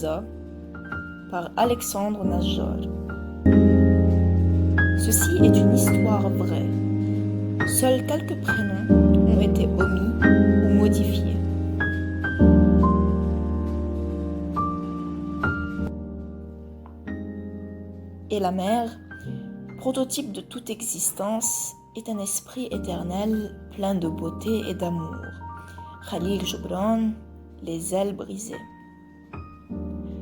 Mimosa par Alexandre Najjar. Ceci est une histoire vraie. Seuls quelques prénoms ont été omis ou modifiés. Et la mer, prototype de toute existence, est un esprit éternel plein de beauté et d'amour. Khalil Gibran, les ailes brisées.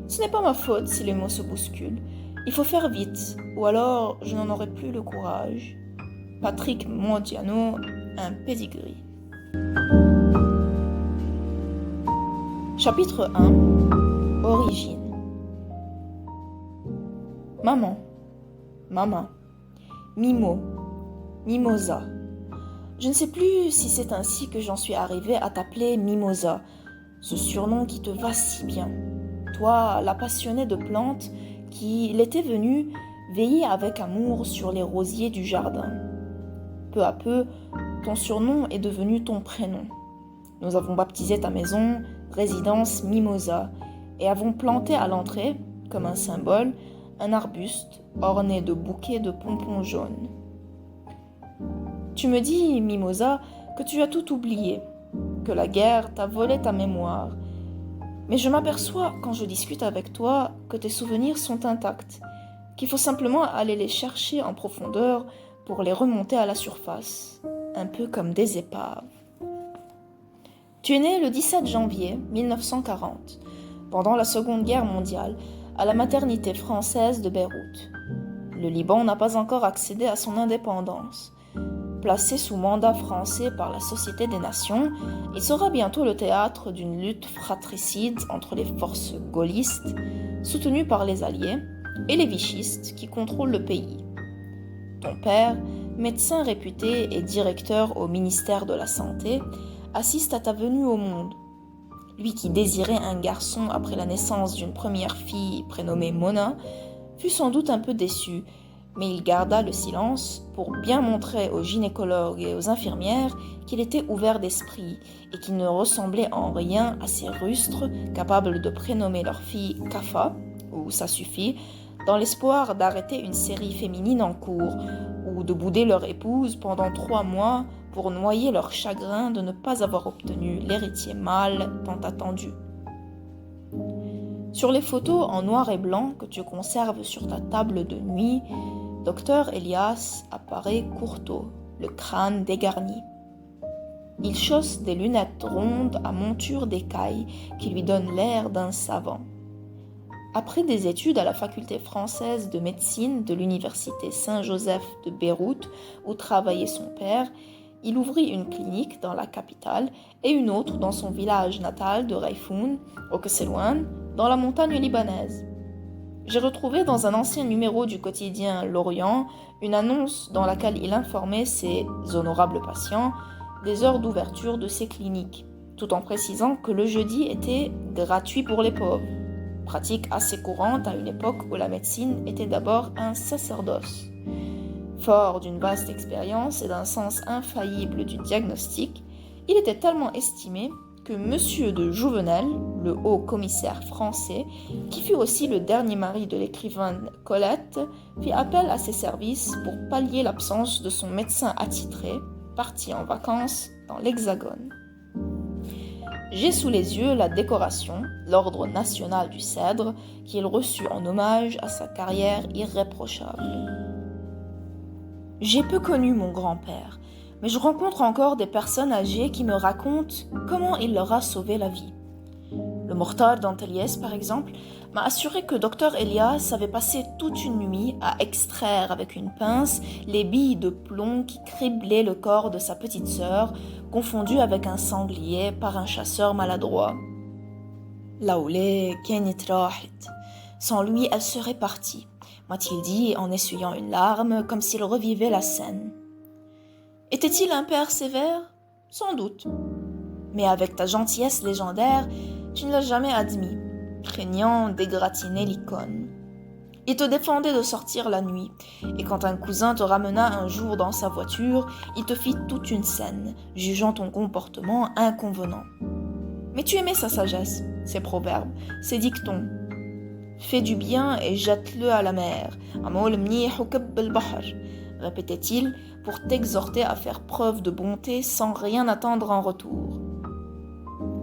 Ce n'est pas ma faute si les mots se bousculent. Il faut faire vite, ou alors je n'en aurai plus le courage. Patrick Modiano, un pedigree. Chapitre 1. Origine. Maman, Mimo, Mimosa. Je ne sais plus si c'est ainsi que j'en suis arrivée à t'appeler Mimosa, ce surnom qui te va si bien. Toi, la passionnée de plantes qui, l'été venu, veillait avec amour sur les rosiers du jardin. Peu à peu, ton surnom est devenu ton prénom. Nous avons baptisé ta maison résidence Mimosa et avons planté à l'entrée, comme un symbole, un arbuste orné de bouquets de pompons jaunes. Tu me dis, Mimosa, que tu as tout oublié, que la guerre t'a volé ta mémoire. Mais je m'aperçois, quand je discute avec toi, que tes souvenirs sont intacts, qu'il faut simplement aller les chercher en profondeur pour les remonter à la surface, un peu comme des épaves. Tu es né le 17 janvier 1940, pendant la Seconde Guerre mondiale, à la maternité française de Beyrouth. Le Liban n'a pas encore accédé à son indépendance. Placé sous mandat français par la Société des Nations, il sera bientôt le théâtre d'une lutte fratricide entre les forces gaullistes, soutenues par les Alliés, et les vichistes qui contrôlent le pays. Ton père, médecin réputé et directeur au ministère de la Santé, assiste à ta venue au monde. Lui qui désirait un garçon après la naissance d'une première fille prénommée Mona, fut sans doute un peu déçu, mais il garda le silence pour bien montrer aux gynécologues et aux infirmières qu'il était ouvert d'esprit et qu'il ne ressemblait en rien à ces rustres capables de prénommer leur fille Kafa, ou ça suffit, dans l'espoir d'arrêter une série féminine en cours, ou de bouder leur épouse pendant 3 mois pour noyer leur chagrin de ne pas avoir obtenu l'héritier mâle tant attendu. Sur les photos en noir et blanc que tu conserves sur ta table de nuit, Dr Elias apparaît courteau, le crâne dégarni. Il chausse des lunettes rondes à monture d'écaille qui lui donnent l'air d'un savant. Après des études à la faculté française de médecine de l'université Saint-Joseph de Beyrouth, où travaillait son père, il ouvrit une clinique dans la capitale et une autre dans son village natal de Raifoun, au Kesselouane, dans la montagne libanaise. J'ai retrouvé dans un ancien numéro du quotidien L'Orient une annonce dans laquelle il informait ses honorables patients des heures d'ouverture de ses cliniques, tout en précisant que le jeudi était gratuit pour les pauvres, pratique assez courante à une époque où la médecine était d'abord un sacerdoce. Fort d'une vaste expérience et d'un sens infaillible du diagnostic, il était tellement estimé que Monsieur de Jouvenel, le haut commissaire français, qui fut aussi le dernier mari de l'écrivaine Colette, fit appel à ses services pour pallier l'absence de son médecin attitré, parti en vacances dans l'Hexagone. J'ai sous les yeux la décoration, l'Ordre national du Cèdre, qu'il reçut en hommage à sa carrière irréprochable. J'ai peu connu mon grand-père, mais je rencontre encore des personnes âgées qui me racontent comment il leur a sauvé la vie. Le mortal d'Anteliès, par exemple, m'a assuré que Dr Elias avait passé toute une nuit à extraire avec une pince les billes de plomb qui criblaient le corps de sa petite sœur, confondue avec un sanglier par un chasseur maladroit. Laoulé, Kenit Rahit. Sans lui, elle serait partie, m'a-t-il dit en essuyant une larme, comme s'il revivait la scène. Était-il un père sévère ? Sans doute. Mais avec ta gentillesse légendaire, tu ne l'as jamais admis, craignant d'égratigner l'icône. Il te défendait de sortir la nuit, et quand un cousin te ramena un jour dans sa voiture, il te fit toute une scène, jugeant ton comportement inconvenant. Mais tu aimais sa sagesse, ses proverbes, ses dictons. Fais du bien et jette-le à la mer. Répétait-il pour t'exhorter à faire preuve de bonté sans rien attendre en retour.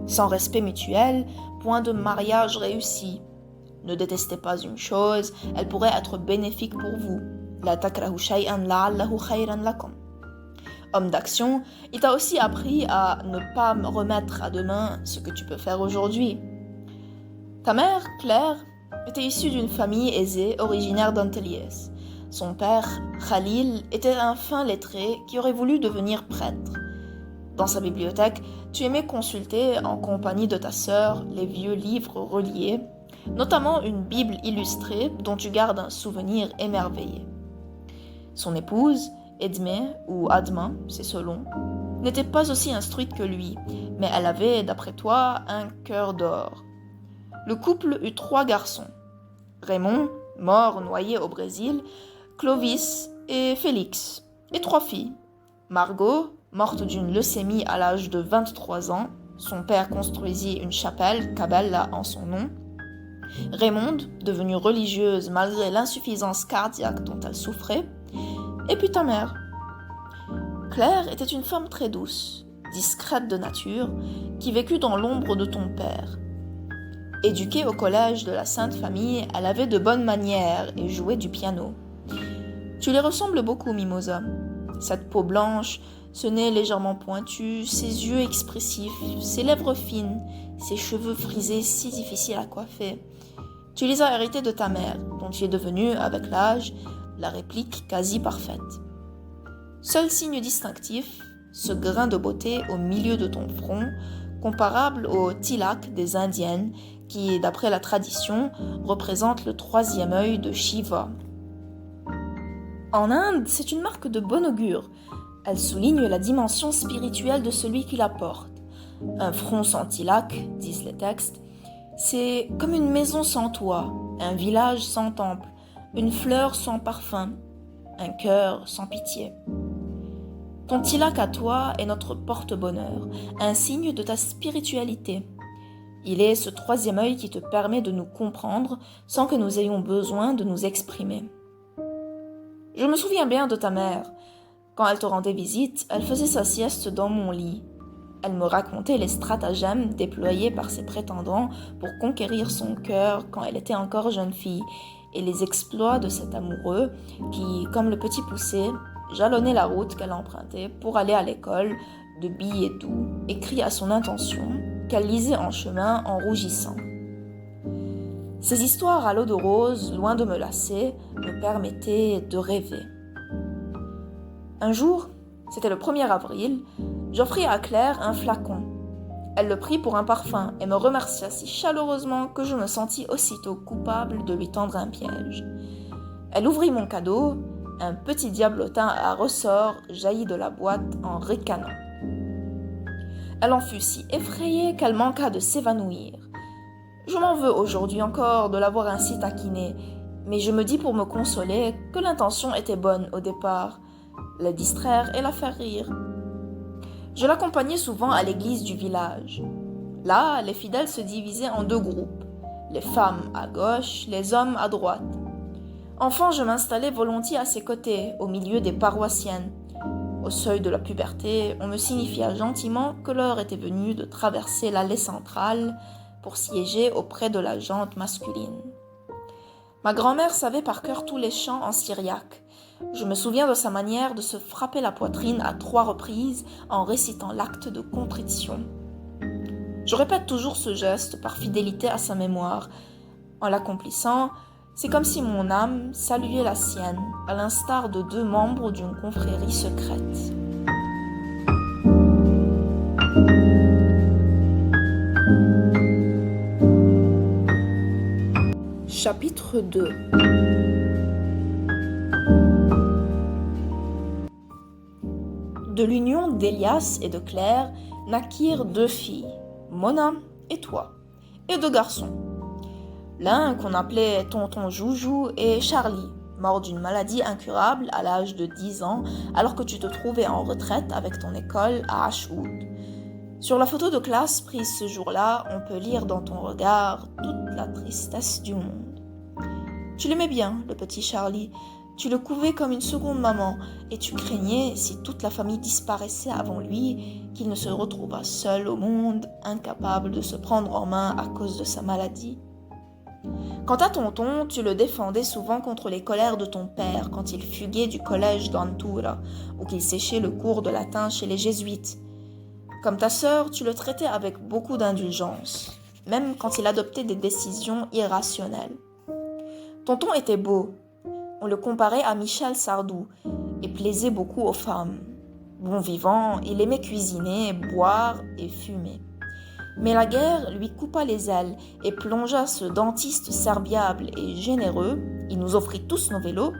Sans respect mutuel, point de mariage réussi. Ne détestez pas une chose, elle pourrait être bénéfique pour vous. La takrahu shay'an la'allahu khayran lakum. Homme d'action, il t'a aussi appris à ne pas remettre à demain ce que tu peux faire aujourd'hui. Ta mère, Claire, était issue d'une famille aisée originaire d'Anteliès. Son père, Khalil, était un fin lettré qui aurait voulu devenir prêtre. Dans sa bibliothèque, tu aimais consulter en compagnie de ta sœur les vieux livres reliés, notamment une Bible illustrée dont tu gardes un souvenir émerveillé. Son épouse, Edmé ou Adma, c'est selon, n'était pas aussi instruite que lui, mais elle avait, d'après toi, un cœur d'or. Le couple eut 3 garçons. Raymond, mort noyé au Brésil, Clovis et Félix, et 3 filles. Margot, morte d'une leucémie à l'âge de 23 ans, son père construisit une chapelle, Cabella en son nom. Raymonde, devenue religieuse malgré l'insuffisance cardiaque dont elle souffrait. Et puis ta mère. Claire était une femme très douce, discrète de nature, qui vécut dans l'ombre de ton père. Éduquée au collège de la Sainte Famille, elle avait de bonnes manières et jouait du piano. Tu lui ressembles beaucoup, Mimosa. Cette peau blanche, ce nez légèrement pointu, ses yeux expressifs, ses lèvres fines, ses cheveux frisés si difficiles à coiffer. Tu les as hérités de ta mère, dont tu es devenue, avec l'âge, la réplique quasi parfaite. Seul signe distinctif, ce grain de beauté au milieu de ton front, comparable au tilak des Indiennes, qui, d'après la tradition, représente le 3e œil de Shiva. En Inde, c'est une marque de bon augure. Elle souligne la dimension spirituelle de celui qui la porte. Un front sans tilak, disent les textes, c'est comme une maison sans toit, un village sans temple, une fleur sans parfum, un cœur sans pitié. Ton tilak à toi est notre porte-bonheur, un signe de ta spiritualité. Il est ce 3e œil qui te permet de nous comprendre sans que nous ayons besoin de nous exprimer. Je me souviens bien de ta mère. Quand elle te rendait visite, elle faisait sa sieste dans mon lit. Elle me racontait les stratagèmes déployés par ses prétendants pour conquérir son cœur quand elle était encore jeune fille, et les exploits de cet amoureux qui, comme le petit poussé, jalonnait la route qu'elle empruntait pour aller à l'école, de billets doux, écrits à son intention, qu'elle lisait en chemin en rougissant. Ces histoires à l'eau de rose, loin de me lasser, me permettaient de rêver. Un jour, c'était le 1er avril, j'offris à Claire un flacon. Elle le prit pour un parfum et me remercia si chaleureusement que je me sentis aussitôt coupable de lui tendre un piège. Elle ouvrit mon cadeau, un petit diablotin à ressort jaillit de la boîte en ricanant. Elle en fut si effrayée qu'elle manqua de s'évanouir. Je m'en veux aujourd'hui encore de l'avoir ainsi taquinée, mais je me dis pour me consoler que l'intention était bonne au départ, la distraire et la faire rire. Je l'accompagnais souvent à l'église du village. Là, les fidèles se divisaient en 2 groupes, les femmes à gauche, les hommes à droite. Enfant, je m'installais volontiers à ses côtés, au milieu des paroissiennes. Au seuil de la puberté, on me signifia gentiment que l'heure était venue de traverser l'allée centrale pour siéger auprès de la jante masculine. Ma grand-mère savait par cœur tous les chants en syriaque. Je me souviens de sa manière de se frapper la poitrine à 3 reprises en récitant l'acte de contrition. Je répète toujours ce geste par fidélité à sa mémoire. En l'accomplissant, c'est comme si mon âme saluait la sienne, à l'instar de 2 membres d'une confrérie secrète. Chapitre 2. De l'union d'Elias et de Claire naquirent 2 filles, Mona et toi, et 2 garçons. L'un qu'on appelait Tonton Joujou et Charlie, mort d'une maladie incurable à l'âge de 10 ans alors que tu te trouvais en retraite avec ton école à Ashwood. Sur la photo de classe prise ce jour-là, on peut lire dans ton regard toute la tristesse du monde. Tu l'aimais bien, le petit Charlie. Tu le couvais comme une seconde maman, et tu craignais, si toute la famille disparaissait avant lui, qu'il ne se retrouvât seul au monde, incapable de se prendre en main à cause de sa maladie. Quant à tonton, tu le défendais souvent contre les colères de ton père quand il fuguait du collège d'Antura, ou qu'il séchait le cours de latin chez les jésuites. Comme ta sœur, tu le traitais avec beaucoup d'indulgence, même quand il adoptait des décisions irrationnelles. Tonton était beau. On le comparait à Michel Sardou et plaisait beaucoup aux femmes. Bon vivant, il aimait cuisiner, boire et fumer. Mais la guerre lui coupa les ailes et plongea ce dentiste serviable et généreux, il nous offrit tous nos vélos,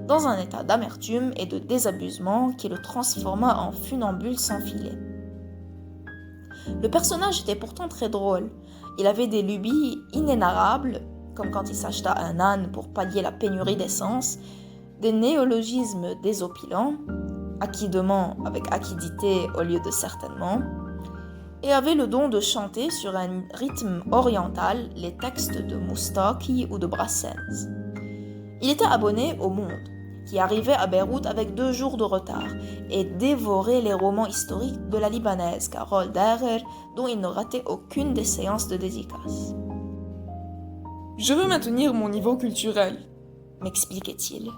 dans un état d'amertume et de désabusement qui le transforma en funambule sans filet. Le personnage était pourtant très drôle. Il avait des lubies inénarrables, comme quand il s'acheta un âne pour pallier la pénurie d'essence, des néologismes désopilants, acquidement avec acquidité au lieu de certainement, et avait le don de chanter sur un rythme oriental les textes de Moustaki ou de Brassens. Il était abonné au Monde, qui arrivait à Beyrouth avec 2 jours de retard, et dévorait les romans historiques de la Libanaise Carole Derrer, dont il ne ratait aucune des séances de dédicace. Je veux maintenir mon niveau culturel, m'expliquait-il.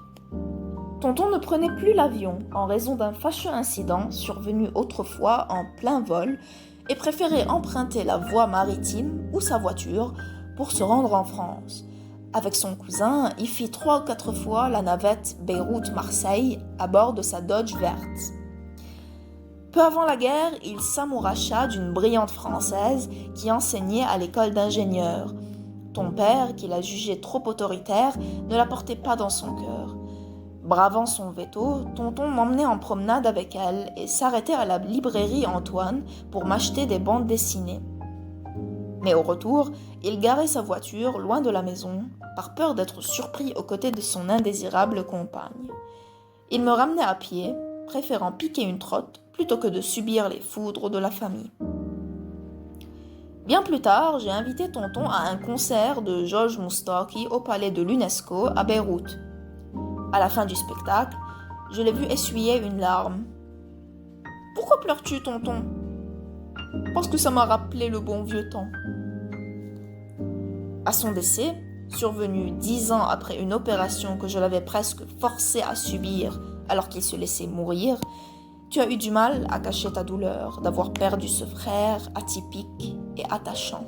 Tonton ne prenait plus l'avion en raison d'un fâcheux incident survenu autrefois en plein vol et préférait emprunter la voie maritime ou sa voiture pour se rendre en France. Avec son cousin, il fit 3 ou 4 fois la navette Beyrouth-Marseille à bord de sa Dodge verte. Peu avant la guerre, il s'amouracha d'une brillante Française qui enseignait à l'école d'ingénieurs. Ton père, qui la jugeait trop autoritaire, ne la portait pas dans son cœur. Bravant son veto, tonton m'emmenait en promenade avec elle et s'arrêtait à la librairie Antoine pour m'acheter des bandes dessinées. Mais au retour, il garait sa voiture loin de la maison, par peur d'être surpris aux côtés de son indésirable compagne. Il me ramenait à pied, préférant piquer une trotte plutôt que de subir les foudres de la famille. Bien plus tard, j'ai invité tonton à un concert de Georges Moustaki au palais de l'UNESCO à Beyrouth. À la fin du spectacle, je l'ai vu essuyer une larme. « Pourquoi pleures-tu, tonton ?»« Parce que ça m'a rappelé le bon vieux temps. » À son décès, survenu 10 ans après une opération que je l'avais presque forcé à subir alors qu'il se laissait mourir, tu as eu du mal à cacher ta douleur d'avoir perdu ce frère atypique et attachant.